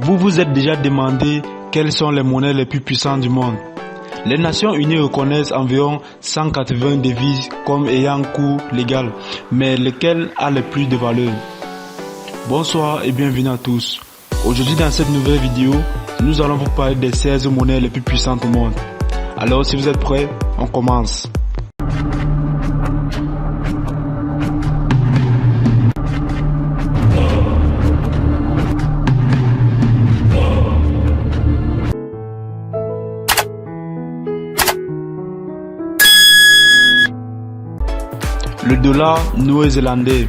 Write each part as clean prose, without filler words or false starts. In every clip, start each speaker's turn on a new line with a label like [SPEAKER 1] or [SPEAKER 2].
[SPEAKER 1] Vous vous êtes déjà demandé quelles sont les monnaies les plus puissantes du monde. Les Nations Unies reconnaissent environ 180 devises comme ayant cours légal, mais lesquelles a le plus de valeur? Bonsoir et bienvenue à tous. Aujourd'hui dans cette nouvelle vidéo, nous allons vous parler des 16 monnaies les plus puissantes au monde. Alors si vous êtes prêts, on commence. Le dollar néo-zélandais.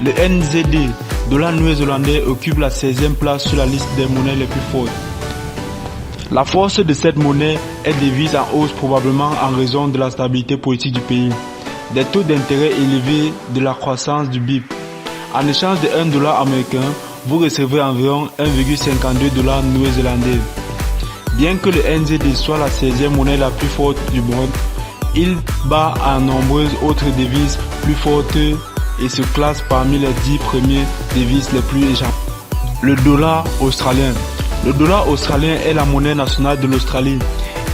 [SPEAKER 1] Le NZD, dollar néo-zélandais, occupe la 16e place sur la liste des monnaies les plus fortes. La force de cette monnaie est devise en hausse probablement en raison de la stabilité politique du pays, des taux d'intérêt élevés, de la croissance du BIP. En échange de 1 dollar américain, vous recevrez environ 1,52 dollars néo-zélandais. Bien que le NZD soit la 16e monnaie la plus forte du monde, il bat à nombreuses autres devises plus fortes et se classe parmi les 10 premières devises les plus échangées. Le dollar australien. Le dollar australien est la monnaie nationale de l'Australie.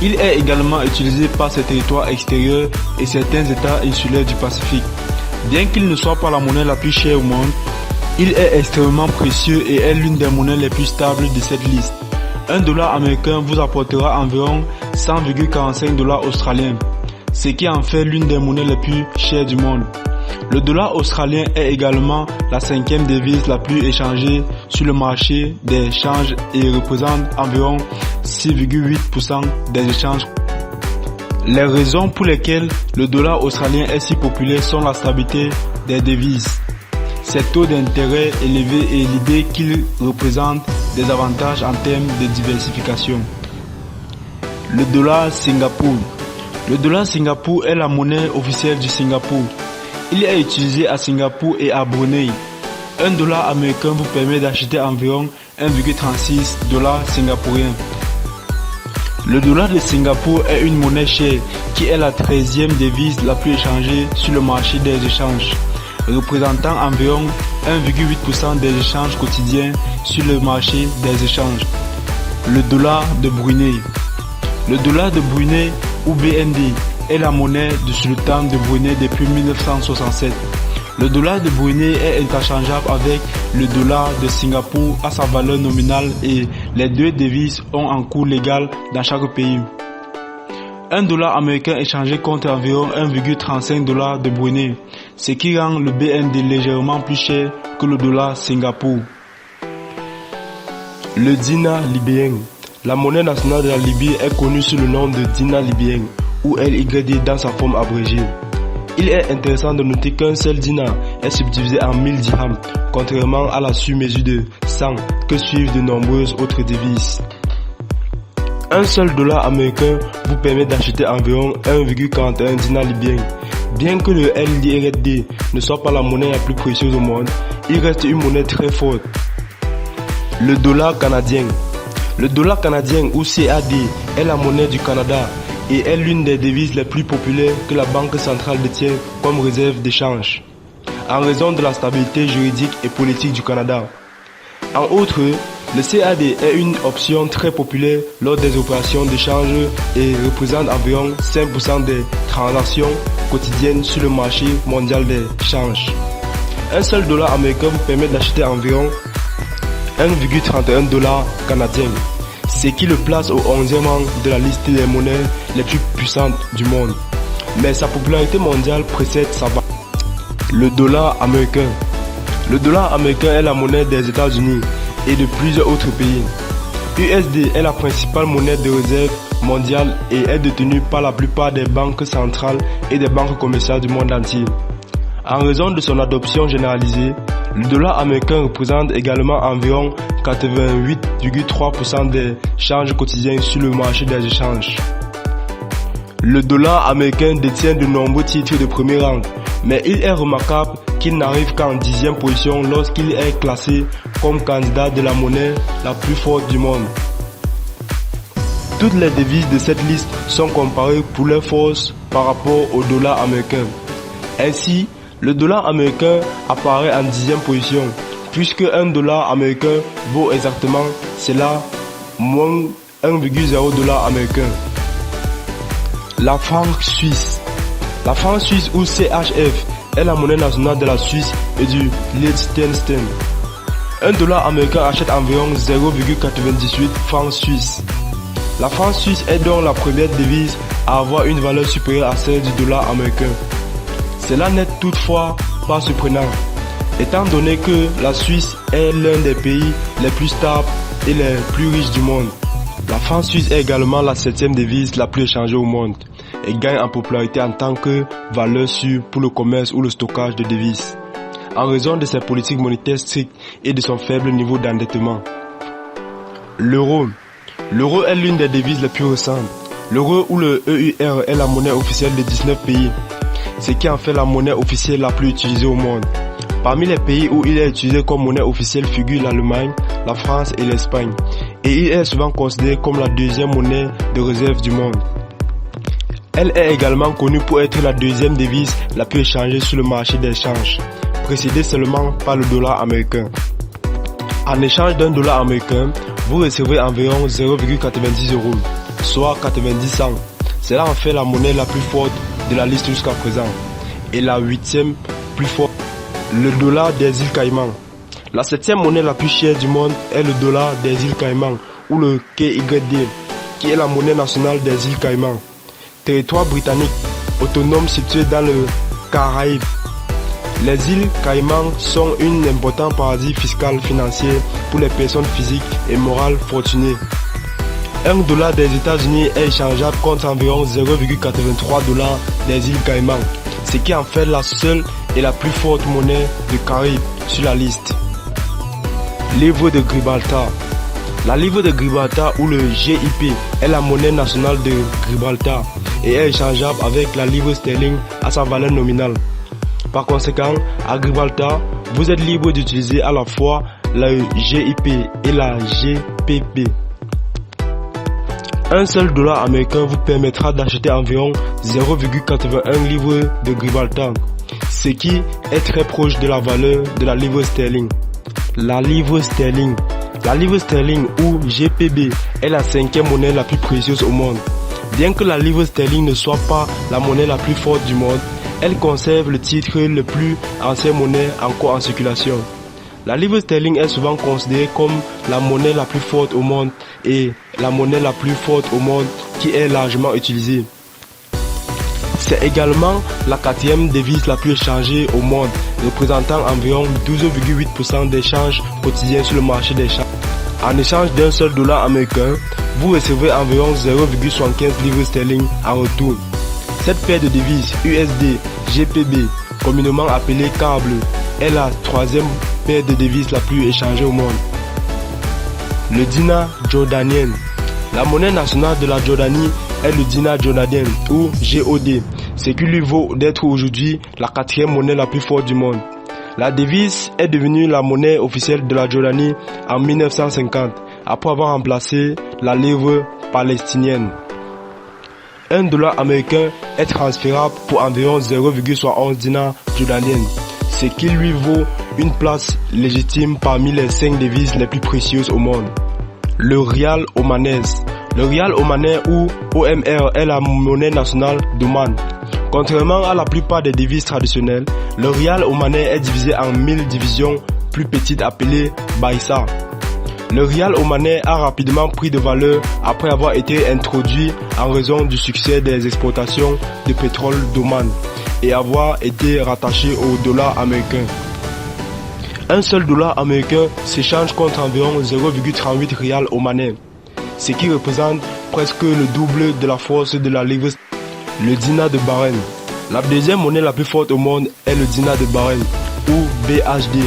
[SPEAKER 1] Il est également utilisé par ses territoires extérieurs et certains États insulaires du Pacifique. Bien qu'il ne soit pas la monnaie la plus chère au monde, il est extrêmement précieux et est l'une des monnaies les plus stables de cette liste. 1 dollar américain vous apportera environ 100,45 dollars australiens, ce qui en fait l'une des monnaies les plus chères du monde. Le dollar australien est également la 5e devise la plus échangée sur le marché des échanges et représente environ 6,8% des échanges. Les raisons pour lesquelles le dollar australien est si populaire sont la stabilité des devises, ses taux d'intérêt élevés et l'idée qu'il représente des avantages en termes de diversification. Le dollar Singapour. Le dollar Singapour est la monnaie officielle du Singapour. Il est utilisé à Singapour et à Brunei. 1 dollar américain vous permet d'acheter environ 1,36 dollars singapouriens. Le dollar de Singapour est une monnaie chère qui est la 13e devise la plus échangée sur le marché des échanges, représentant environ 1,8% des échanges quotidiens sur le marché des échanges. Le dollar de Brunei. Le dollar de Brunei ou BND est la monnaie du sultan de Brunei depuis 1967. Le dollar de Brunei est interchangeable avec le dollar de Singapour à sa valeur nominale et les deux devises ont un cours légal dans chaque pays. 1 dollar américain échangé contre environ 1,35 dollars de Brunei, ce qui rend le BND légèrement plus cher que le dollar Singapour. Le dinar libyen. La monnaie nationale de la Libye est connue sous le nom de dinar libyen ou LYD dans sa forme abrégée. Il est intéressant de noter qu'un seul dinar est subdivisé en 1000 dirhams, contrairement à la sur-mesure de 100 que suivent de nombreuses autres devises. Un seul dollar américain vous permet d'acheter environ 1,41 dinar libyen. Bien que le LYD ne soit pas la monnaie la plus précieuse au monde, il reste une monnaie très forte. Le dollar canadien. Le dollar canadien ou CAD est la monnaie du Canada et est l'une des devises les plus populaires que la Banque centrale détient comme réserve d'échange, en raison de la stabilité juridique et politique du Canada. En outre, le CAD est une option très populaire lors des opérations d'échange et représente environ 5% des transactions quotidiennes sur le marché mondial des changes. Un seul dollar américain vous permet d'acheter environ 1,31 dollars canadiens, ce qui le place au 11e rang de la liste des monnaies les plus puissantes du monde. Mais sa popularité mondiale précède sa base. Le dollar américain. Le dollar américain est la monnaie des États-Unis et de plusieurs autres pays. USD est la principale monnaie de réserve mondiale et est détenue par la plupart des banques centrales et des banques commerciales du monde entier. En raison de son adoption généralisée, le dollar américain représente également environ 88,3% des changes quotidiens sur le marché des échanges. Le dollar américain détient de nombreux titres de premier rang, mais il est remarquable qu'il n'arrive qu'en 10e position lorsqu'il est classé comme candidat de la monnaie la plus forte du monde. Toutes les devises de cette liste sont comparées pour leur force par rapport au dollar américain. Ainsi, le dollar américain apparaît en 10e position,
[SPEAKER 2] puisque $1 américain vaut exactement cela moins 1,0 $ américain. La franc suisse. La franc suisse ou CHF est la monnaie nationale de la Suisse et du Liechtenstein. $1 américain achète environ 0,98 francs suisses. La franc suisse est donc la première devise à avoir une valeur supérieure à celle du dollar américain. Cela n'est toutefois pas surprenant, étant donné que la Suisse est l'un des pays les plus stables et les plus riches du monde. La franc suisse est également la 7e devise la plus échangée au monde et gagne en popularité en tant que valeur sûre pour le commerce ou le stockage de devises, en raison de ses politiques monétaires strictes et de son faible niveau d'endettement. L'euro. L'euro est l'une des devises les plus récentes. L'euro ou le EUR est la monnaie officielle de 19 pays, ce qui en fait la monnaie officielle la plus utilisée au monde. Parmi les pays où il est utilisé comme monnaie officielle figurent l'Allemagne, la France et l'Espagne, et il est souvent considéré comme la deuxième monnaie de réserve du monde. Elle est également connue pour être la deuxième devise la plus échangée sur le marché d'échange, précédée seulement par le dollar américain. En échange $1 américain, vous recevrez environ 0,90 €, soit 90 cents. Cela en fait la monnaie la plus forte de la liste jusqu'à présent, et la 8e plus forte, le dollar des îles Caïmans. La 7e monnaie la plus chère du monde est le dollar des îles Caïmans, ou le KYD, qui est la monnaie nationale des îles Caïmans, territoire britannique autonome situé dans le Caraïbes. Les îles Caïmans sont un important paradis fiscal financier pour les personnes physiques et morales fortunées. $1 des États-Unis est échangeable contre environ 0,83 $ des îles Caïmans, ce qui en fait la seule et la plus forte monnaie de Caraïbes sur la liste. Livre de Gibraltar. La livre de Gibraltar ou le GIP est la monnaie nationale de Gibraltar et est échangeable avec la livre sterling à sa valeur nominale. Par conséquent, à Gibraltar, vous êtes libre d'utiliser à la fois la GIP et la GPP. Un seul dollar américain vous permettra d'acheter environ 0,81 livres de Gibraltar, ce qui est très proche de la valeur de la livre sterling. La livre sterling. La livre sterling ou GPB est la 5e monnaie la plus précieuse au monde. Bien que la livre sterling ne soit pas la monnaie la plus forte du monde, elle conserve le titre le plus ancien monnaie encore en circulation. La livre sterling est souvent considérée comme la monnaie la plus forte au monde et la monnaie la plus forte au monde qui est largement utilisée. C'est également la 4e devise la plus échangée au monde, représentant environ 12,8% d'échanges quotidiens sur le marché des échanges. En échange d'un seul dollar américain, vous recevrez environ 0,75 livres sterling en retour. Cette paire de devises USD GPB, communément appelée câble, est la 3e paire de devises la plus échangée au monde. Le dinar jordanien. La monnaie nationale de la Jordanie est le dinar jordanien ou GOD, ce qui lui vaut d'être aujourd'hui la 4e monnaie la plus forte du monde. La devise est devenue la monnaie officielle de la Jordanie en 1950, après avoir remplacé la livre palestinienne. $1 américain est transférable pour environ 0,71 dinars jordaniennes, ce qui lui vaut une place légitime parmi les 5 devises les plus précieuses au monde. Le rial omanais. Le rial omanais ou OMR est la monnaie nationale d'Oman. Contrairement à la plupart des devises traditionnelles, le rial omanais est divisé en 1000 divisions plus petites appelées baïsa. Le rial omanais a rapidement pris de valeur après avoir été introduit en raison du succès des exportations de pétrole d'Oman et avoir été rattaché au dollar américain. Un seul dollar américain s'échange contre environ 0,38 rial omanais, ce qui représente presque le double de la force de la livre. Le dinar de Bahreïn. La deuxième monnaie la plus forte au monde est le dinar de Bahreïn ou BHD.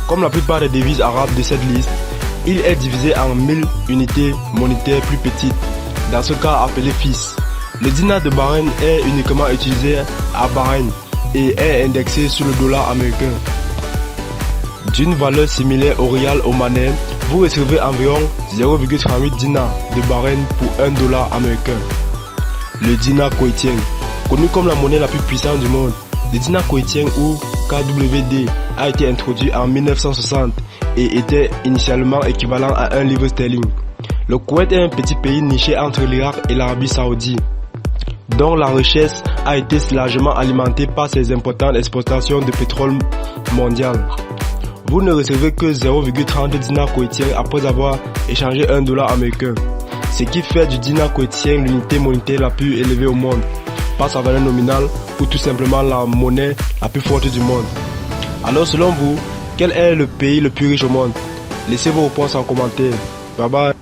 [SPEAKER 2] Comme la plupart des devises arabes de cette liste, il est divisé en 1000 unités monétaires plus petites, dans ce cas appelé fils. Le dinar de Bahreïn est uniquement utilisé à Bahreïn et est indexé sur le dollar américain. D'une valeur similaire au rial omanais, vous recevez environ 0,38 dinars de Bahreïn pour $1 américain. Le dinar koweïtien, connu comme la monnaie la plus puissante du monde, le dinar koweïtien ou KWD a été introduit en 1960 et était initialement équivalent à 1 livre sterling. Le Koweït est un petit pays niché entre l'Irak et l'Arabie Saoudite, dont la richesse a été largement alimentée par ses importantes exportations de pétrole mondial. Vous ne recevez que 0,30 dinars koweïtiens après avoir échangé $1 américain, ce qui fait du dinar koweïtien l'unité monétaire la plus élevée au monde, par sa valeur nominale ou tout simplement la monnaie la plus forte du monde. Alors selon vous, quel est le pays le plus riche au monde? Laissez vos réponses en commentaire. Bye bye.